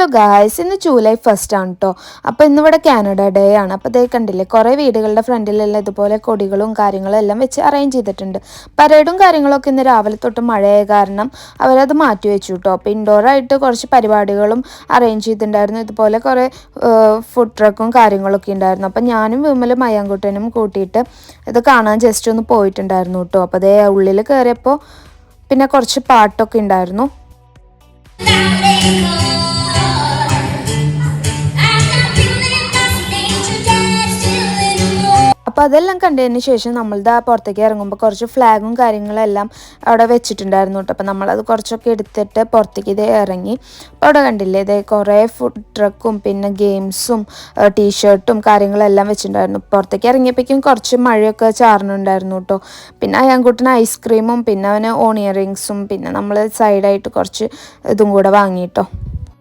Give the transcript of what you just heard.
Hello guys, ഇന്ന് July 1 ആണ് കേട്ടോ. അപ്പോൾ ഇന്നിവിടെ കാനഡ ഡേ ആണ്. അപ്പോൾ ഇതേ കണ്ടില്ലേ, കുറേ വീടുകളുടെ ഫ്രണ്ടിലെല്ലാം ഇതുപോലെ കൊടികളും കാര്യങ്ങളും എല്ലാം വെച്ച് അറേഞ്ച് ചെയ്തിട്ടുണ്ട്. പരേഡും കാര്യങ്ങളൊക്കെ ഇന്ന് രാവിലെ തൊട്ട് മഴയായ കാരണം അവരത് മാറ്റി വെച്ചു കേട്ടോ. അപ്പോൾ ഇൻഡോറായിട്ട് കുറച്ച് പരിപാടികളും അറേഞ്ച് ചെയ്തിട്ടുണ്ടായിരുന്നു. ഇതുപോലെ കുറേ ഫുഡ് ട്രക്കും കാര്യങ്ങളൊക്കെ ഉണ്ടായിരുന്നു. അപ്പോൾ ഞാനും വിമലും മയ്യാങ്കുട്ടനും കൂട്ടിയിട്ട് ഇത് കാണാൻ ജസ്റ്റ് ഒന്ന് പോയിട്ടുണ്ടായിരുന്നു കേട്ടോ. അപ്പോൾ അതേ ഉള്ളിൽ കയറിയപ്പോൾ പിന്നെ കുറച്ച് പാട്ടൊക്കെ ഉണ്ടായിരുന്നു. അപ്പോൾ അതെല്ലാം കണ്ടതിന് ശേഷം നമ്മളുടെ പുറത്തേക്ക് ഇറങ്ങുമ്പോൾ കുറച്ച് ഫ്ലാഗും കാര്യങ്ങളെല്ലാം അവിടെ വെച്ചിട്ടുണ്ടായിരുന്നു കേട്ടോ. അപ്പോൾ നമ്മളത് കുറച്ചൊക്കെ എടുത്തിട്ട് പുറത്തേക്ക് ഇതേ ഇറങ്ങി. അപ്പോൾ അവിടെ കണ്ടില്ലേ, ഇതേ കുറേ ഫുഡ് ട്രക്കും പിന്നെ ഗെയിംസും ടീഷർട്ടും കാര്യങ്ങളെല്ലാം വെച്ചിട്ടുണ്ടായിരുന്നു. പുറത്തേക്ക് ഇറങ്ങിയപ്പോഴേക്കും കുറച്ച് മഴയൊക്കെ ചാറുന്നുണ്ടായിരുന്നു കേട്ടോ. പിന്നെ അയാൻകുട്ടന് ഐസ്ക്രീമും പിന്നെ അവന് ഓണിയൻ റിങ്സും പിന്നെ നമ്മൾ സൈഡായിട്ട് കുറച്ച് ഇതും കൂടെ വാങ്ങി കേട്ടോ.